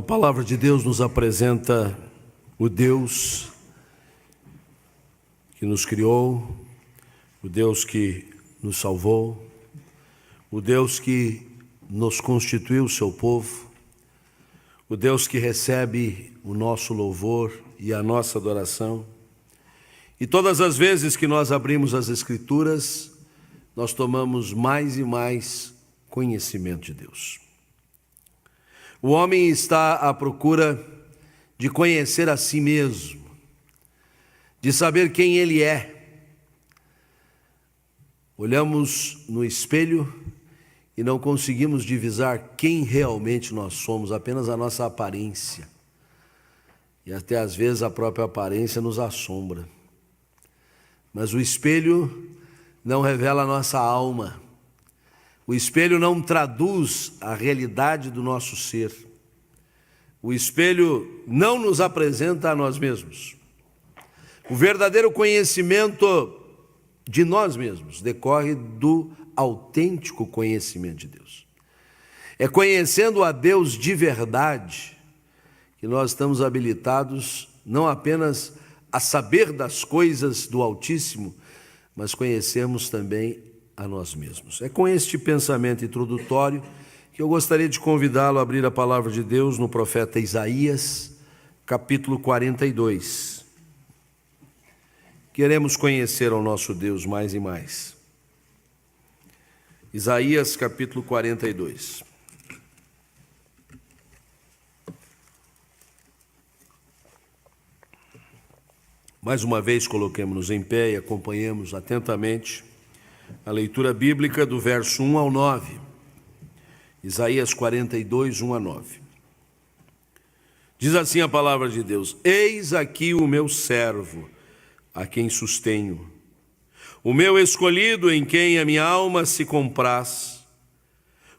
A palavra de Deus nos apresenta o Deus que nos criou, o Deus que nos salvou, o Deus que nos constituiu seu povo, o Deus que recebe o nosso louvor e a nossa adoração. E todas as vezes que nós abrimos as Escrituras, nós tomamos mais e mais conhecimento de Deus. O homem está à procura de conhecer a si mesmo, de saber quem ele é. Olhamos no espelho e não conseguimos divisar quem realmente nós somos, apenas a nossa aparência. E até às vezes a própria aparência nos assombra. Mas o espelho não revela a nossa alma. O espelho não traduz a realidade do nosso ser. O espelho não nos apresenta a nós mesmos. O verdadeiro conhecimento de nós mesmos decorre do autêntico conhecimento de Deus. É conhecendo a Deus de verdade que nós estamos habilitados não apenas a saber das coisas do Altíssimo, mas conhecermos também a nós mesmos. É com este pensamento introdutório que eu gostaria de convidá-lo a abrir a palavra de Deus no profeta Isaías, capítulo 42. Queremos conhecer ao nosso Deus mais e mais. Isaías, capítulo 42. Mais uma vez, coloquemos-nos em pé e acompanhemos atentamente a leitura bíblica do verso 1 ao 9. Isaías 42, 1 a 9. Diz assim a palavra de Deus: Eis aqui o meu servo, a quem sustenho, o meu escolhido, em quem a minha alma se compraz.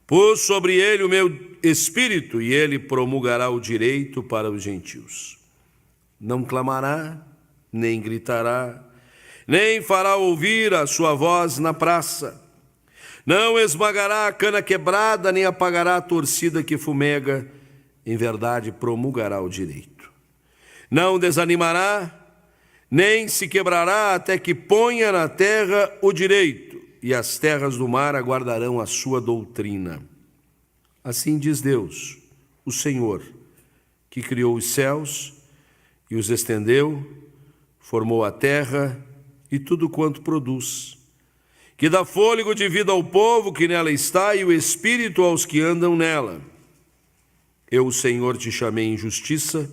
Pus sobre ele o meu espírito, e ele promulgará o direito para os gentios. Não clamará, nem gritará, nem fará ouvir a sua voz na praça. Não esmagará a cana quebrada, nem apagará a torcida que fumega. Em verdade, promulgará o direito. Não desanimará, nem se quebrará, até que ponha na terra o direito, e as terras do mar aguardarão a sua doutrina. Assim diz Deus, o Senhor, que criou os céus e os estendeu, formou a terra e tudo quanto produz, que dá fôlego de vida ao povo que nela está e o espírito aos que andam nela. Eu, o Senhor, te chamei em justiça,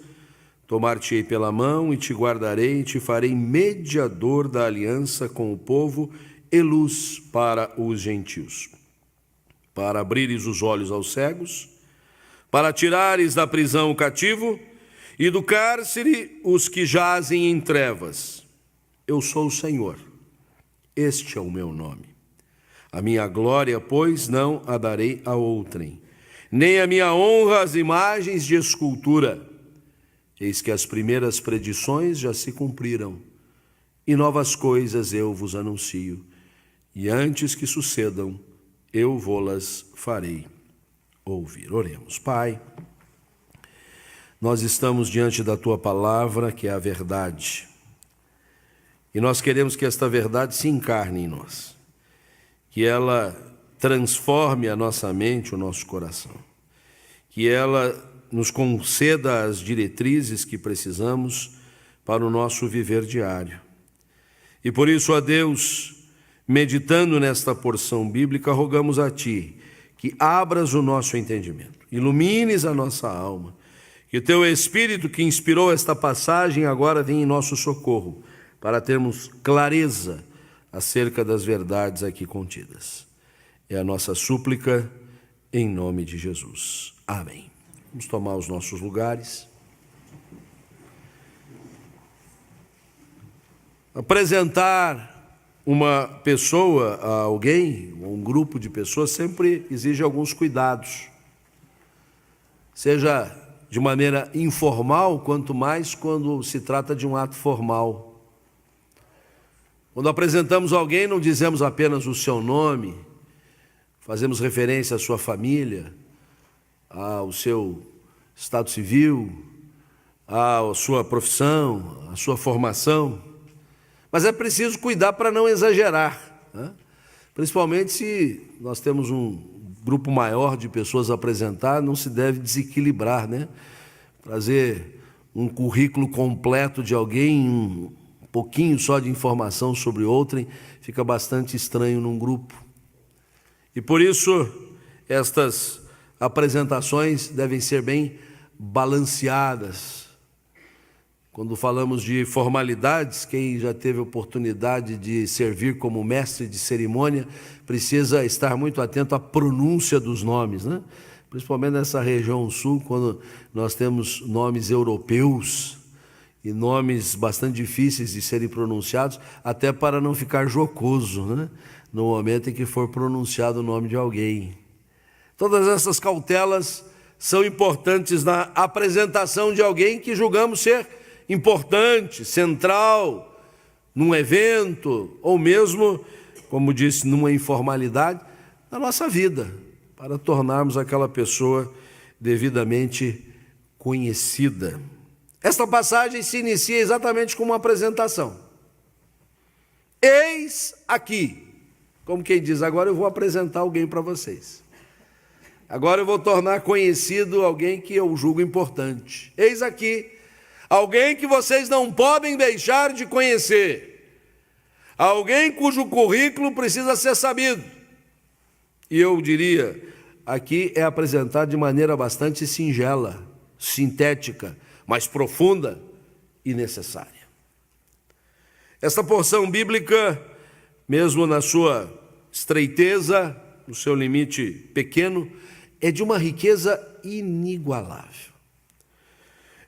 tomar-te-ei pela mão e te guardarei e te farei mediador da aliança com o povo e luz para os gentios, para abrires os olhos aos cegos, para tirares da prisão o cativo e do cárcere os que jazem em trevas. Eu sou o Senhor, este é o meu nome. A minha glória, pois, não a darei a outrem, nem a minha honra às imagens de escultura. Eis que as primeiras predições já se cumpriram, e novas coisas eu vos anuncio, e antes que sucedam, eu vô-las farei ouvir. Oremos. Pai, nós estamos diante da Tua palavra, que é a verdade, e nós queremos que esta verdade se encarne em nós, que ela transforme a nossa mente, o nosso coração, que ela nos conceda as diretrizes que precisamos para o nosso viver diário. E por isso, ó Deus, meditando nesta porção bíblica, rogamos a Ti que abras o nosso entendimento, ilumines a nossa alma, que o Teu Espírito que inspirou esta passagem agora venha em nosso socorro, para termos clareza acerca das verdades aqui contidas. É a nossa súplica em nome de Jesus. Amém. Vamos tomar os nossos lugares. Apresentar uma pessoa a alguém, ou um grupo de pessoas, sempre exige alguns cuidados. Seja de maneira informal, quanto mais quando se trata de um ato formal. Quando apresentamos alguém, não dizemos apenas o seu nome, fazemos referência à sua família, ao seu estado civil, a sua profissão, a sua formação. Mas é preciso cuidar para não exagerar, né? Principalmente se nós temos um grupo maior de pessoas a apresentar, não se deve desequilibrar, né? Trazer um currículo completo de alguém, um pouquinho só de informação sobre outrem, fica bastante estranho num grupo. E por isso, estas apresentações devem ser bem balanceadas. Quando falamos de formalidades, quem já teve oportunidade de servir como mestre de cerimônia precisa estar muito atento à pronúncia dos nomes, né? Principalmente nessa região sul, quando nós temos nomes europeus e nomes bastante difíceis de serem pronunciados, até para não ficar jocoso, né? No momento em que for pronunciado o nome de alguém. Todas essas cautelas são importantes na apresentação de alguém que julgamos ser importante, central, num evento, ou mesmo, como disse, numa informalidade, na nossa vida, para tornarmos aquela pessoa devidamente conhecida. Esta passagem se inicia exatamente com uma apresentação. Eis aqui, como quem diz, agora eu vou apresentar alguém para vocês. Agora eu vou tornar conhecido alguém que eu julgo importante. Eis aqui alguém que vocês não podem deixar de conhecer. Alguém cujo currículo precisa ser sabido. E eu diria, aqui é apresentado de maneira bastante singela, sintética, mas profunda e necessária. Esta porção bíblica, mesmo na sua estreiteza, no seu limite pequeno, é de uma riqueza inigualável.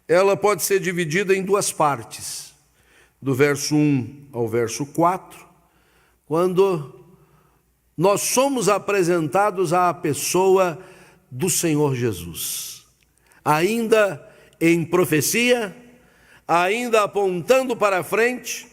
Ela pode ser dividida em duas partes, do verso 1 ao verso 4, quando nós somos apresentados à pessoa do Senhor Jesus, ainda em profecia, ainda apontando para frente,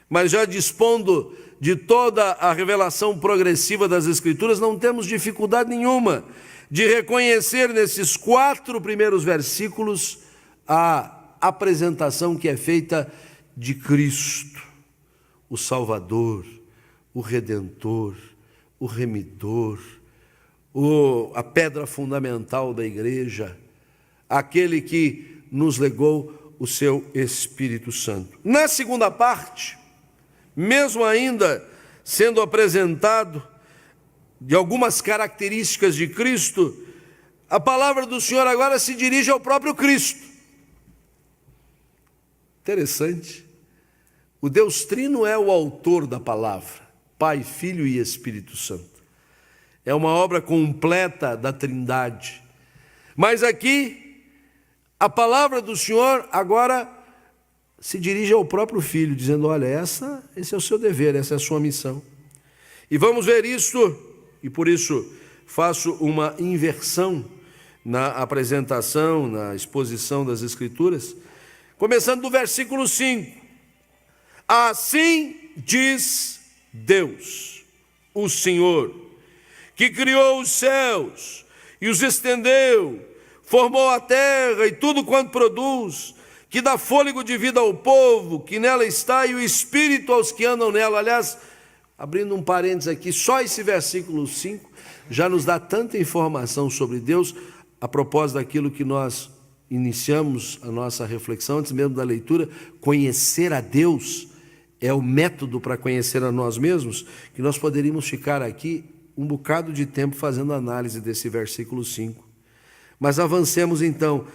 mas já dispondo de toda a revelação progressiva das Escrituras, não temos dificuldade nenhuma de reconhecer nesses 4 primeiros versículos a apresentação que é feita de Cristo, o Salvador, o Redentor, o Remidor, a pedra fundamental da igreja, aquele que nos legou o seu Espírito Santo. Na segunda parte, mesmo ainda sendo apresentado de algumas características de Cristo, a palavra do Senhor agora se dirige ao próprio Cristo. Interessante. O Deus Trino é o autor da palavra, Pai, Filho e Espírito Santo. É uma obra completa da Trindade. Mas aqui, a palavra do Senhor agora se dirige ao próprio Filho, dizendo, olha, esse é o seu dever, essa é a sua missão. E vamos ver isso, e por isso faço uma inversão na apresentação, na exposição das Escrituras, começando do versículo 5. Assim diz Deus, o Senhor, que criou os céus e os estendeu, formou a terra e tudo quanto produz, que dá fôlego de vida ao povo, que nela está, e o Espírito aos que andam nela. Aliás, abrindo um parênteses aqui, só esse versículo 5 já nos dá tanta informação sobre Deus, a propósito daquilo que nós iniciamos a nossa reflexão, antes mesmo da leitura. Conhecer a Deus é o método para conhecer a nós mesmos, que nós poderíamos ficar aqui um bocado de tempo fazendo análise desse versículo 5. Mas avancemos então.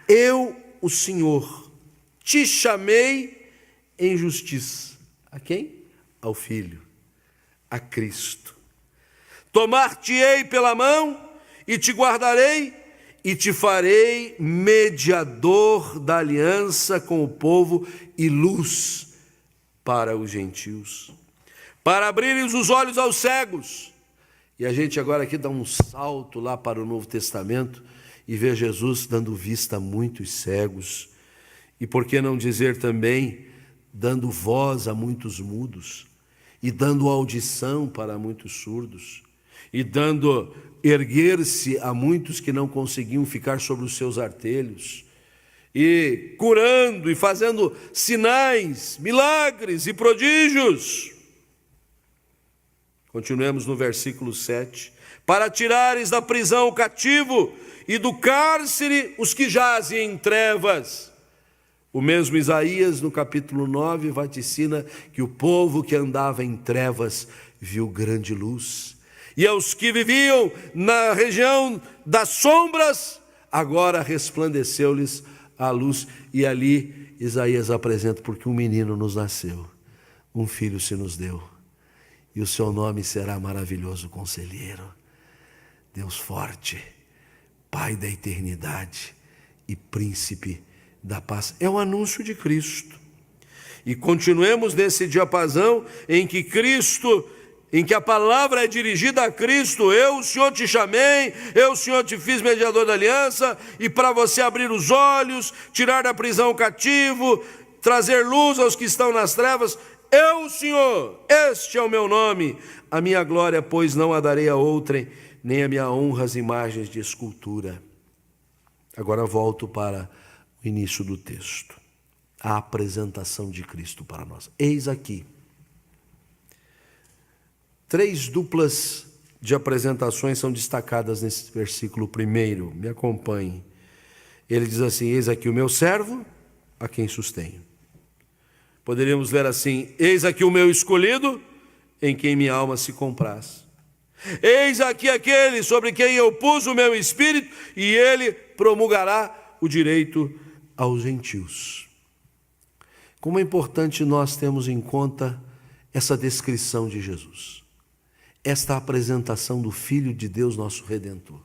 Eu, o Senhor, te chamei em justiça. A quem? Ao Filho, a Cristo. Tomar-te-ei pela mão e te guardarei e te farei mediador da aliança com o povo e luz para os gentios, para abrires os olhos aos cegos. E a gente agora aqui dá um salto lá para o Novo Testamento e vê Jesus dando vista a muitos cegos. E por que não dizer também, dando voz a muitos mudos e dando audição para muitos surdos. e dando erguer-se a muitos que não conseguiam ficar sobre os seus artelhos, e curando e fazendo sinais, milagres e prodígios. Continuemos no versículo 7. Para tirares da prisão o cativo e do cárcere os que jazem em trevas. O mesmo Isaías, no capítulo 9, vaticina que o povo que andava em trevas viu grande luz. E aos que viviam na região das sombras, agora resplandeceu-lhes a luz. E ali Isaías apresenta: porque um menino nos nasceu, um filho se nos deu, e o seu nome será Maravilhoso Conselheiro, Deus Forte, Pai da Eternidade e Príncipe da Paz. É o anúncio de Cristo. E continuemos nesse diapasão em que Cristo, em que a palavra é dirigida a Cristo: eu, o Senhor, te chamei, eu, o Senhor, te fiz mediador da aliança, e para você abrir os olhos, tirar da prisão o cativo, trazer luz aos que estão nas trevas. Eu, o Senhor, este é o meu nome. A minha glória, pois, não a darei a outrem, nem a minha honra às imagens de escultura. Agora volto para o início do texto. A apresentação de Cristo para nós. Eis aqui 3 duplas de apresentações são destacadas nesse versículo primeiro. Me acompanhe. Ele diz assim: eis aqui o meu servo, a quem sustenho. Poderíamos ler assim: eis aqui o meu escolhido, em quem minha alma se compraz. Eis aqui aquele sobre quem eu pus o meu espírito, e ele promulgará o direito aos gentios. Como é importante nós termos em conta essa descrição de Jesus, esta apresentação do Filho de Deus, nosso Redentor,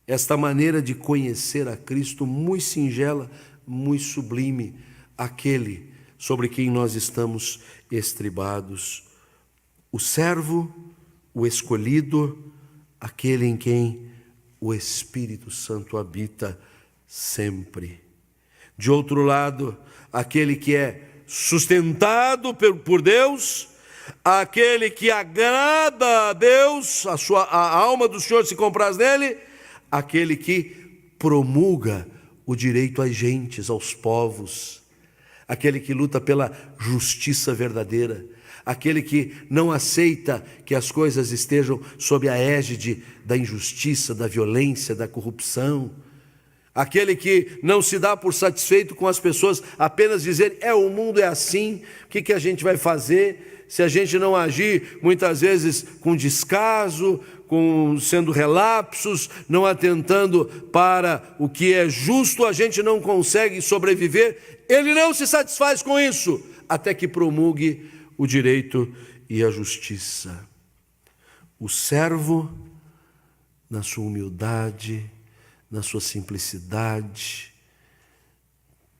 esta maneira de conhecer a Cristo muito singela, muito sublime, aquele sobre quem nós estamos estribados, o servo, o escolhido, aquele em quem o Espírito Santo habita sempre. De outro lado, aquele que é sustentado por Deus, aquele que agrada a Deus, a alma do Senhor se compraz nele, aquele que promulga o direito às gentes, aos povos, aquele que luta pela justiça verdadeira, aquele que não aceita que as coisas estejam sob a égide da injustiça, da violência, da corrupção, aquele que não se dá por satisfeito com as pessoas apenas dizer: o mundo é assim, o que a gente vai fazer? Se a gente não agir muitas vezes com descaso, sendo relapsos, não atentando para o que é justo, a gente não consegue sobreviver. Ele não se satisfaz com isso, até que promulgue o direito e a justiça. O servo, na sua humildade, na sua simplicidade.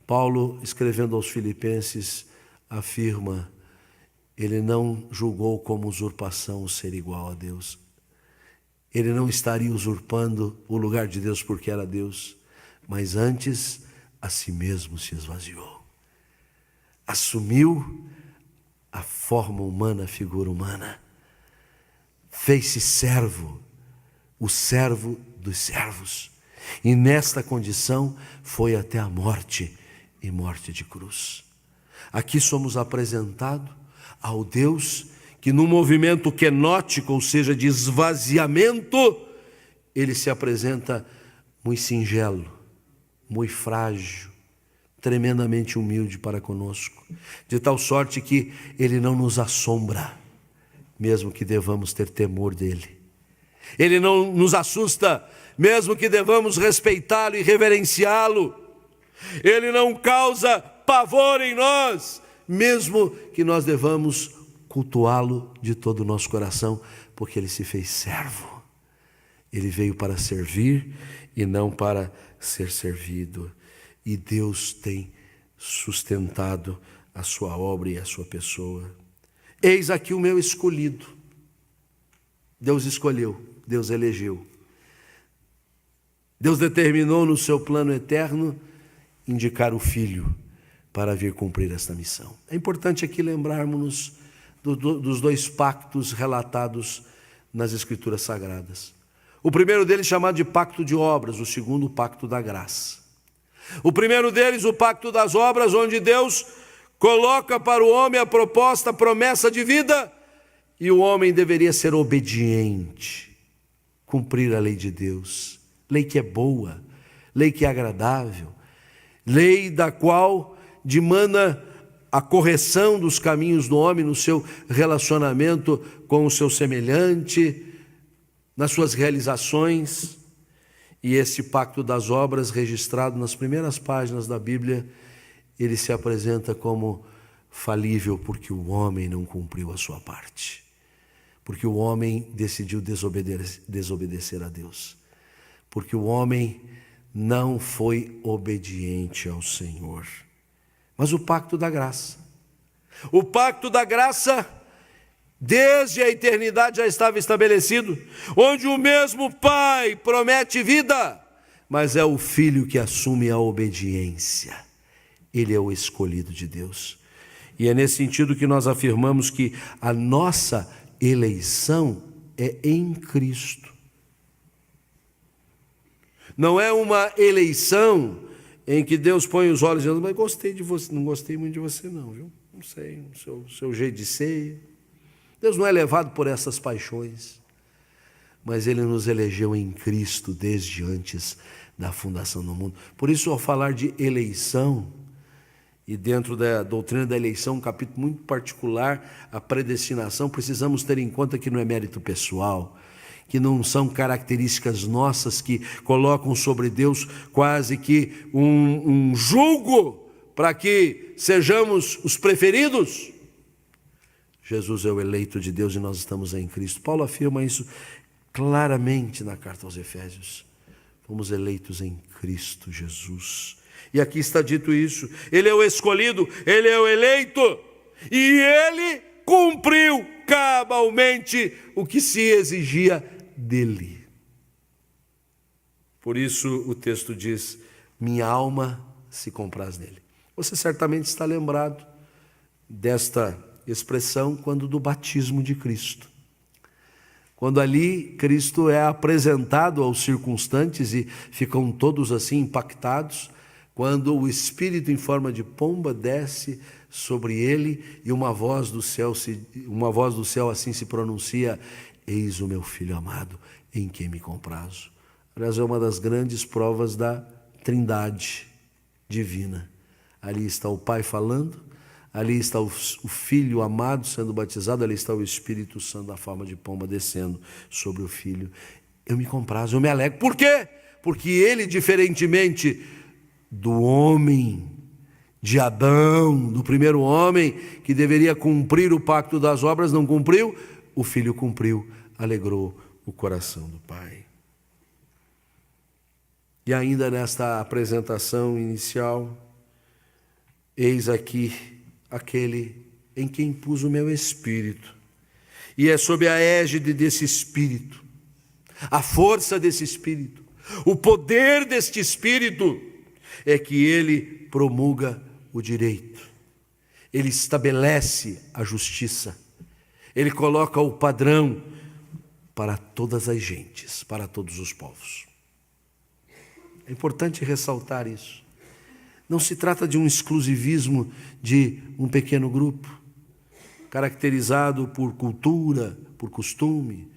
Paulo, escrevendo aos Filipenses, afirma: ele não julgou como usurpação o ser igual a Deus. Ele não estaria usurpando o lugar de Deus porque era Deus, mas antes a si mesmo se esvaziou. Assumiu a forma humana, a figura humana. Fez-se servo, o servo dos servos. E nesta condição foi até a morte, e morte de cruz. Aqui somos apresentados ao Deus que, num movimento kenótico, ou seja, de esvaziamento, ele se apresenta muito singelo, muito frágil, tremendamente humilde para conosco, de tal sorte que ele não nos assombra, mesmo que devamos ter temor dele. Ele não nos assusta, mesmo que devamos respeitá-lo e reverenciá-lo. Ele não causa pavor em nós, mesmo que nós devamos cultuá-lo de todo o nosso coração, porque ele se fez servo. Ele veio para servir e não para ser servido. E Deus tem sustentado a sua obra e a sua pessoa. Eis aqui o meu escolhido. Deus escolheu, Deus elegeu. Deus determinou no seu plano eterno indicar o Filho para vir cumprir esta missão. É importante aqui lembrarmos-nos dos 2 pactos relatados nas Escrituras Sagradas. O primeiro deles chamado de pacto de obras, o segundo, o pacto da graça. O primeiro deles, o pacto das obras, onde Deus coloca para o homem a proposta, a promessa de vida, e o homem deveria ser obediente, cumprir a lei de Deus, lei que é boa, lei que é agradável, lei da qual dimana a correção dos caminhos do homem no seu relacionamento com o seu semelhante, nas suas realizações. E esse pacto das obras, registrado nas primeiras páginas da Bíblia, ele se apresenta como falível porque o homem não cumpriu a sua parte, porque o homem decidiu desobedecer a Deus, porque o homem não foi obediente ao Senhor. Mas o pacto da graça, desde a eternidade já estava estabelecido, onde o mesmo Pai promete vida, mas é o Filho que assume a obediência. Ele é o escolhido de Deus. E é nesse sentido que nós afirmamos que a nossa eleição é em Cristo. Não é uma eleição em que Deus põe os olhos e diz, mas gostei de você, não gostei muito de você não, viu? Não sei, o seu jeito de ser. Deus não é levado por essas paixões, mas Ele nos elegeu em Cristo desde antes da fundação do mundo. Por isso, ao falar de eleição, e dentro da doutrina da eleição, um capítulo muito particular, a predestinação, precisamos ter em conta que não é mérito pessoal, que não são características nossas que colocam sobre Deus quase que um julgo para que sejamos os preferidos. Jesus é o eleito de Deus e nós estamos em Cristo. Paulo afirma isso claramente na carta aos Efésios. Fomos eleitos em Cristo Jesus. E aqui está dito isso. Ele é o escolhido, ele é o eleito. E ele cumpriu cabalmente o que se exigia dele. Por isso o texto diz, minha alma se compraz nele. Você certamente está lembrado desta expressão quando do batismo de Cristo. Quando ali Cristo é apresentado aos circunstantes e ficam todos assim impactados, quando o Espírito em forma de pomba desce sobre ele e uma voz do céu assim se pronuncia, eis o meu Filho amado, em quem me comprazo. Aliás, é uma das grandes provas da Trindade divina. Ali está o Pai falando, ali está o Filho amado sendo batizado, ali está o Espírito Santo na forma de pomba descendo sobre o Filho. Eu me comprazo, eu me alegro. Por quê? Porque ele, diferentemente do homem, de Adão, do primeiro homem, que deveria cumprir o pacto das obras, não cumpriu, o Filho cumpriu, alegrou o coração do Pai. E ainda nesta apresentação inicial, eis aqui aquele em quem pus o meu Espírito. E é sob a égide desse Espírito, a força desse Espírito, o poder deste Espírito, é que ele promulga o direito, ele estabelece a justiça, ele coloca o padrão para todas as gentes, para todos os povos. É importante ressaltar isso. Não se trata de um exclusivismo de um pequeno grupo, caracterizado por cultura, por costume,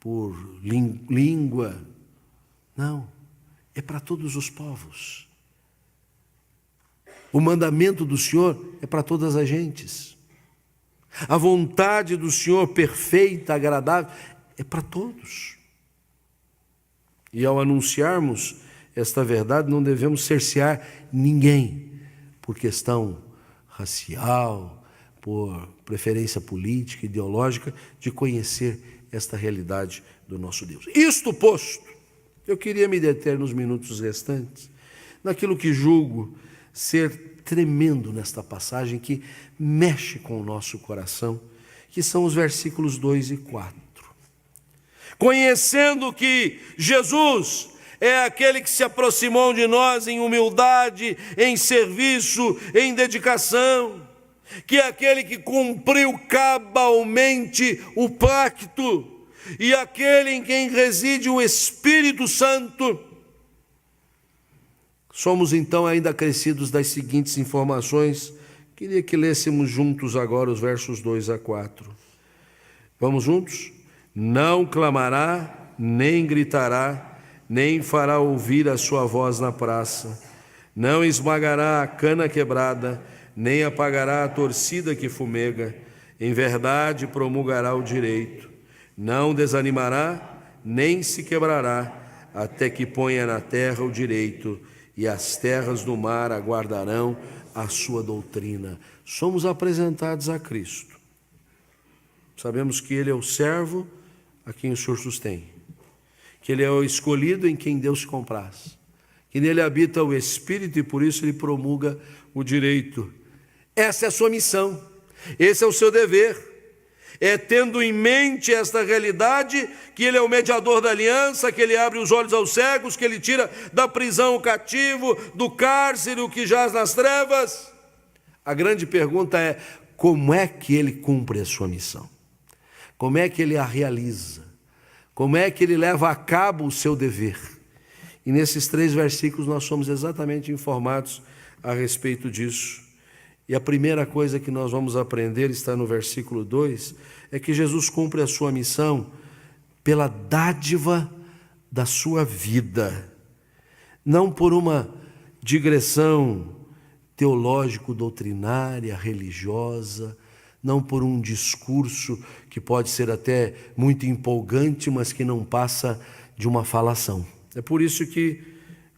por língua. Não, é para todos os povos. O mandamento do Senhor é para todas as gentes. A vontade do Senhor perfeita, agradável, é para todos. E ao anunciarmos esta verdade, não devemos cercear ninguém por questão racial, por preferência política, ideológica, de conhecer esta realidade do nosso Deus. Isto posto, eu queria me deter nos minutos restantes naquilo que julgo ser tremendo nesta passagem, que mexe com o nosso coração, que são os versículos 2 e 4. Conhecendo que Jesus é aquele que se aproximou de nós em humildade, em serviço, em dedicação, que é aquele que cumpriu cabalmente o pacto, e aquele em quem reside o Espírito Santo. Somos então ainda acrescidos das seguintes informações. Queria que lêssemos juntos agora os versos 2 a 4. Vamos juntos? Não clamará, nem gritará, nem fará ouvir a sua voz na praça. Não esmagará a cana quebrada, nem apagará a torcida que fumega. Em verdade promulgará o direito. Não desanimará, nem se quebrará, até que ponha na terra o direito, e as terras do mar aguardarão a sua doutrina. Somos apresentados a Cristo. Sabemos que Ele é o servo a quem o Senhor sustém, que Ele é o escolhido em quem Deus se compraz, que nele habita o Espírito e por isso Ele promulga o direito. Essa é a sua missão, esse é o seu dever. É tendo em mente esta realidade que Ele é o mediador da aliança, que Ele abre os olhos aos cegos, que Ele tira da prisão o cativo, do cárcere o que jaz nas trevas. A grande pergunta é: como é que Ele cumpre a sua missão? Como é que Ele a realiza? Como é que Ele leva a cabo o seu dever? E nesses 3 versículos nós somos exatamente informados a respeito disso. E a primeira coisa que nós vamos aprender, está no versículo 2, é que Jesus cumpre a sua missão pela dádiva da sua vida, não por uma digressão teológico-doutrinária, religiosa, não por um discurso que pode ser até muito empolgante, mas que não passa de uma falação. É por isso que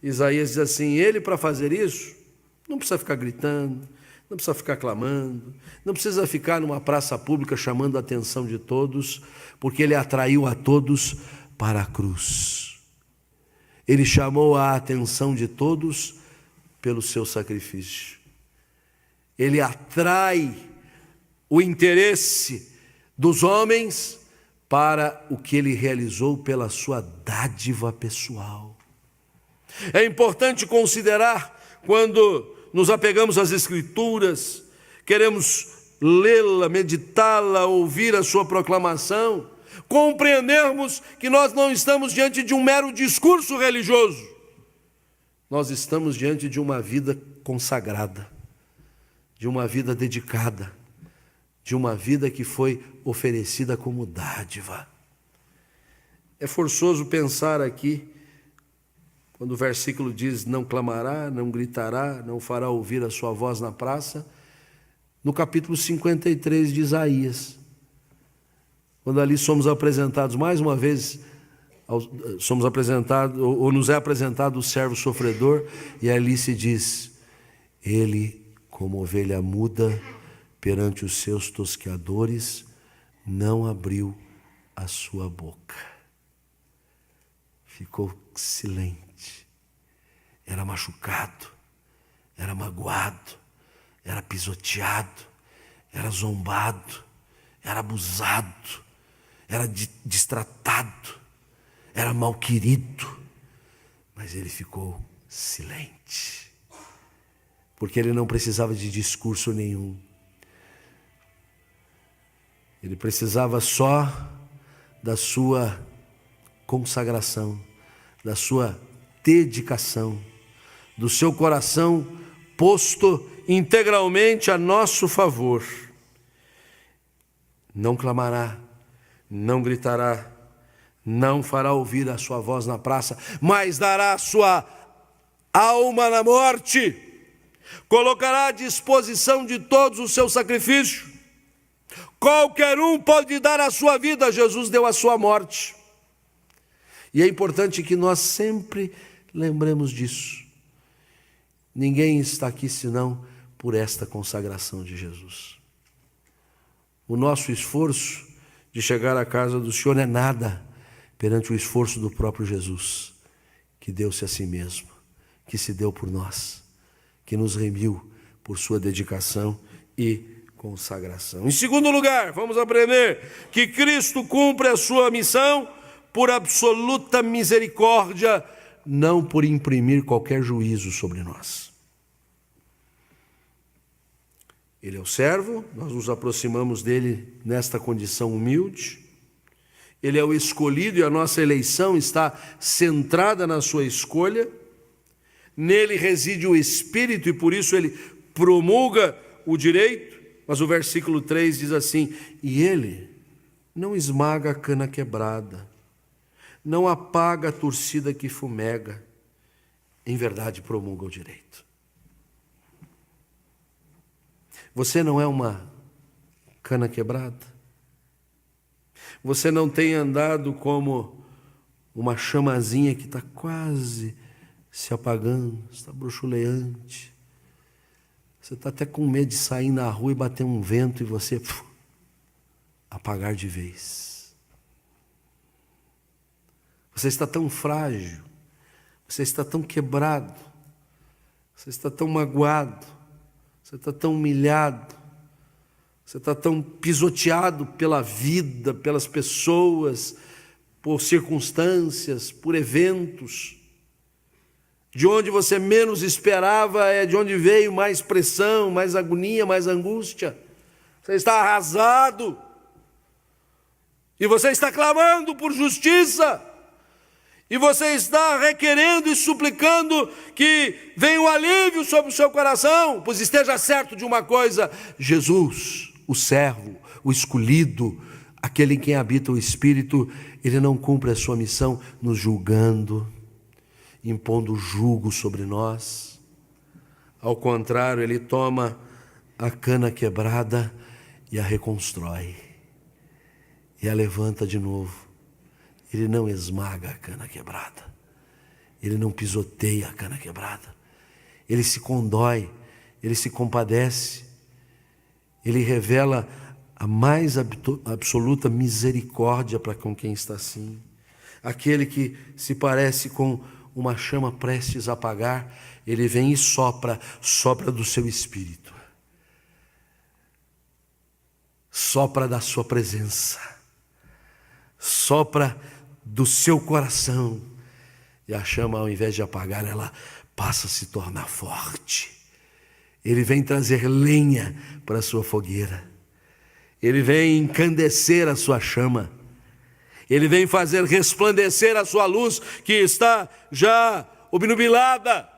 Isaías diz assim: Ele, para fazer isso, não precisa ficar gritando, não precisa ficar clamando, não precisa ficar numa praça pública chamando a atenção de todos, porque Ele atraiu a todos para a cruz. Ele chamou a atenção de todos pelo seu sacrifício. Ele atrai o interesse dos homens para o que Ele realizou pela sua dádiva pessoal. É importante considerar, quando nos apegamos às Escrituras, queremos lê-la, meditá-la, ouvir a sua proclamação, compreendermos que nós não estamos diante de um mero discurso religioso. Nós estamos diante de uma vida consagrada, de uma vida dedicada, de uma vida que foi oferecida como dádiva. É forçoso pensar aqui, quando o versículo diz: não clamará, não gritará, não fará ouvir a sua voz na praça, no capítulo 53 de Isaías, quando ali somos apresentados mais uma vez, nos é apresentado o servo sofredor, e ali se diz: ele, como ovelha muda, perante os seus tosqueadores, não abriu a sua boca. Ficou silente. Era machucado, era magoado, era pisoteado, era zombado, era abusado, era destratado, era malquerido, mas ele ficou silente, porque ele não precisava de discurso nenhum. Ele precisava só da sua consagração, da sua dedicação, do seu coração posto integralmente a nosso favor. Não clamará, não gritará, não fará ouvir a sua voz na praça, mas dará a sua alma na morte, colocará à disposição de todos o seu sacrifício. Qualquer um pode dar a sua vida, Jesus deu a sua morte. E é importante que nós sempre lembremos disso. Ninguém está aqui senão por esta consagração de Jesus. O nosso esforço de chegar à casa do Senhor é nada perante o esforço do próprio Jesus, que deu-se a si mesmo, que se deu por nós, que nos remiu por sua dedicação e consagração. Em segundo lugar, vamos aprender que Cristo cumpre a sua missão por absoluta misericórdia, não por imprimir qualquer juízo sobre nós. Ele é o servo, nós nos aproximamos dele nesta condição humilde, Ele é o escolhido e a nossa eleição está centrada na sua escolha. Nele reside o Espírito e por isso ele promulga o direito. Mas o versículo 3 diz assim: e ele não esmaga a cana quebrada, não apaga a torcida que fumega, em verdade promulga o direito. Você não é uma cana quebrada? Você não tem andado como uma chamazinha que está quase se apagando, está bruxuleante. Você está até com medo de sair na rua e bater um vento e você apagar de vez. Você está tão frágil, você está tão quebrado, você está tão magoado, você está tão humilhado, você está tão pisoteado pela vida, pelas pessoas, por circunstâncias, por eventos. De onde você menos esperava é de onde veio mais pressão, mais agonia, mais angústia. Você está arrasado. E você está clamando por justiça. E você está requerendo e suplicando que venha um alívio sobre o seu coração. Pois esteja certo de uma coisa: Jesus, o servo, o escolhido, aquele em quem habita o Espírito, ele não cumpre a sua missão nos julgando, impondo jugo sobre nós. Ao contrário, ele toma a cana quebrada e a reconstrói, e a levanta de novo. Ele não esmaga a cana quebrada, ele não pisoteia a cana quebrada, ele se condói, ele se compadece, ele revela a mais absoluta misericórdia para com quem está assim. Aquele que se parece com uma chama prestes a apagar, ele vem e sopra do seu espírito, sopra da sua presença, sopra do seu coração, e a chama, ao invés de apagar, ela passa a se tornar forte. Ele vem trazer lenha para a sua fogueira, ele vem encandecer a sua chama, ele vem fazer resplandecer a sua luz que está já obnubilada.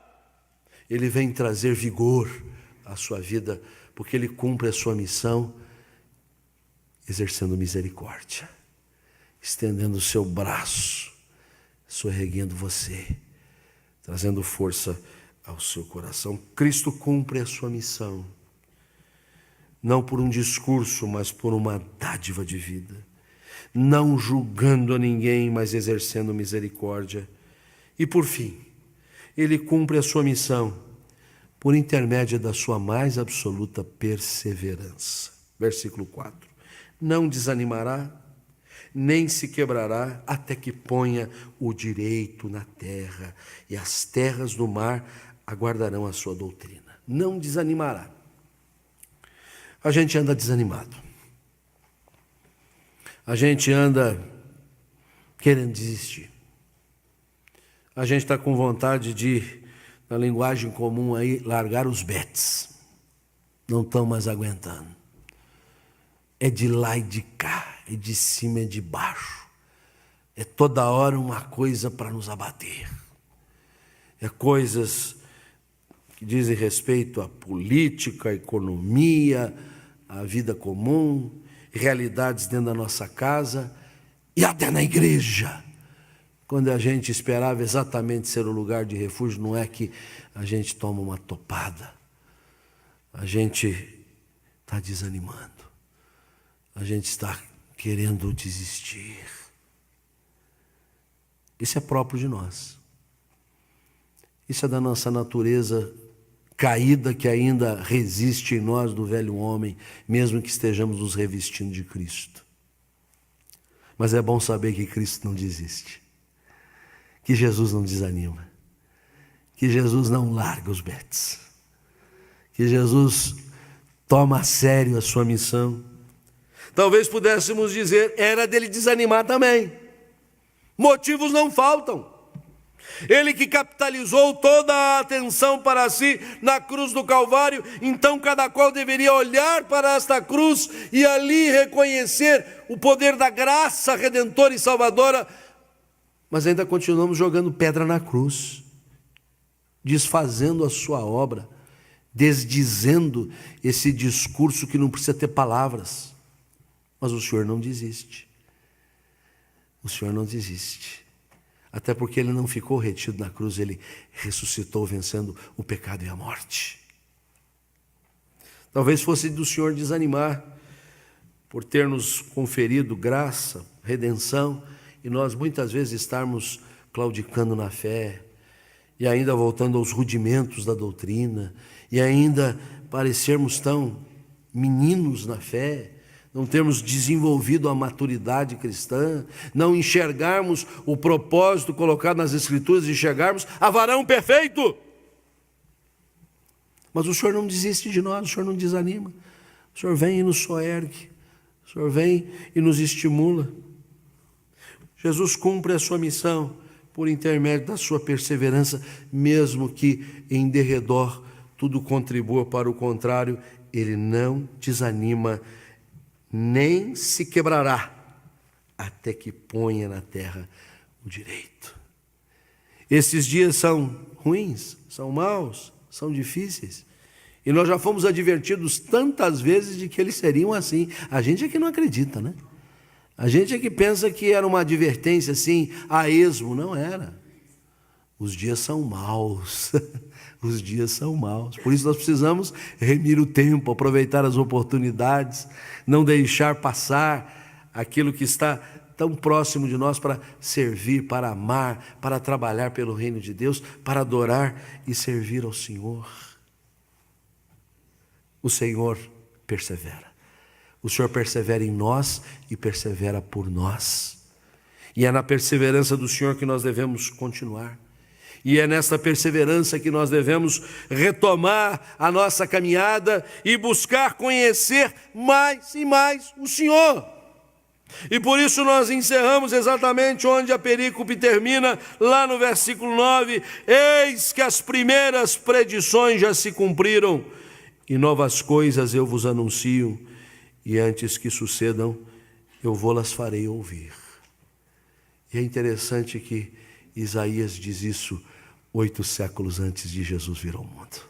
Ele vem trazer vigor à sua vida, porque ele cumpre a sua missão, exercendo misericórdia, estendendo o seu braço, sorregendo você, trazendo força ao seu coração. Cristo cumpre a sua missão, não por um discurso, mas por uma dádiva de vida, não julgando a ninguém, mas exercendo misericórdia. E por fim, ele cumpre a sua missão por intermédio da sua mais absoluta perseverança. Versículo 4. Não desanimará, nem se quebrará, até que ponha o direito na terra, e as terras do mar aguardarão a sua doutrina. Não desanimará. A gente anda desanimado. A gente anda querendo desistir. A gente está com vontade de, na linguagem comum aí, largar os betes. Não estão mais aguentando. É de lá e de cá, é de cima e de baixo. É toda hora uma coisa para nos abater. É coisas que dizem respeito à política, à economia, à vida comum, realidades dentro da nossa casa e até na igreja. Quando a gente esperava exatamente ser o lugar de refúgio, não é que a gente toma uma topada. A gente está desanimando. A gente está querendo desistir. Isso é próprio de nós. Isso é da nossa natureza caída que ainda resiste em nós do velho homem, mesmo que estejamos nos revestindo de Cristo. Mas é bom saber que Cristo não desiste, que Jesus não desanima, que Jesus não larga os betes, que Jesus toma a sério a sua missão. Talvez pudéssemos dizer, era dele desanimar também. Motivos não faltam. Ele que capitalizou toda a atenção para si na cruz do Calvário, então cada qual deveria olhar para esta cruz e ali reconhecer o poder da graça redentora e salvadora, mas ainda continuamos jogando pedra na cruz, desfazendo a sua obra, desdizendo esse discurso que não precisa ter palavras. Mas o Senhor não desiste. O Senhor não desiste. Até porque Ele não ficou retido na cruz, Ele ressuscitou vencendo o pecado e a morte. Talvez fosse do Senhor desanimar por ter nos conferido graça, redenção, e nós muitas vezes estarmos claudicando na fé, e ainda voltando aos rudimentos da doutrina, e ainda parecermos tão meninos na fé, não termos desenvolvido a maturidade cristã, não enxergarmos o propósito colocado nas Escrituras e enxergarmos a varão perfeito. Mas o Senhor não desiste de nós, o Senhor não desanima. O Senhor vem e nos soergue, o Senhor vem e nos estimula. Jesus cumpre a sua missão por intermédio da sua perseverança, mesmo que em derredor tudo contribua para o contrário, Ele não desanima, nem se quebrará, até que ponha na terra o direito. Esses dias são ruins, são maus, são difíceis, e nós já fomos advertidos tantas vezes de que eles seriam assim. A gente é que não acredita, né? A gente é que pensa que era uma advertência assim, a esmo. Não era. Os dias são maus. Os dias são maus. Por isso nós precisamos remir o tempo, aproveitar as oportunidades, não deixar passar aquilo que está tão próximo de nós para servir, para amar, para trabalhar pelo reino de Deus, para adorar e servir ao Senhor. O Senhor persevera. O Senhor persevera em nós e persevera por nós. E é na perseverança do Senhor que nós devemos continuar. E é nessa perseverança que nós devemos retomar a nossa caminhada e buscar conhecer mais e mais o Senhor. E por isso nós encerramos exatamente onde a perícope termina, lá no versículo 9. Eis que as primeiras predições já se cumpriram, e novas coisas eu vos anuncio, e antes que sucedam, eu vou-las farei ouvir. E é interessante que Isaías diz isso 8 séculos antes de Jesus vir ao mundo.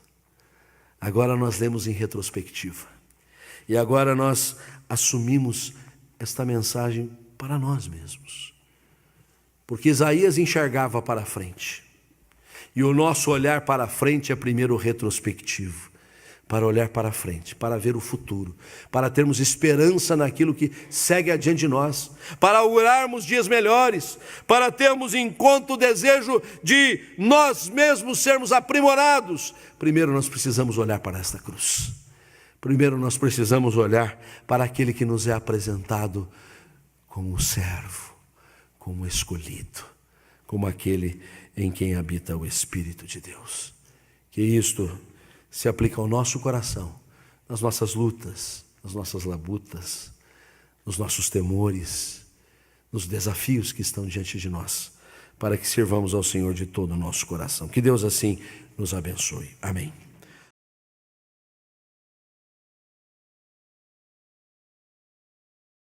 Agora nós lemos em retrospectiva. E agora nós assumimos esta mensagem para nós mesmos. Porque Isaías enxergava para frente. E o nosso olhar para frente é primeiro retrospectivo. Para olhar para frente, para ver o futuro, para termos esperança naquilo que segue adiante de nós, para augurarmos dias melhores, para termos em conta o desejo de nós mesmos sermos aprimorados. Primeiro nós precisamos olhar para esta cruz. Primeiro nós precisamos olhar para aquele que nos é apresentado como o servo, como o escolhido, como aquele em quem habita o Espírito de Deus. Que isto se aplica ao nosso coração, nas nossas lutas, nas nossas labutas, nos nossos temores, nos desafios que estão diante de nós, para que sirvamos ao Senhor de todo o nosso coração. Que Deus assim nos abençoe. Amém.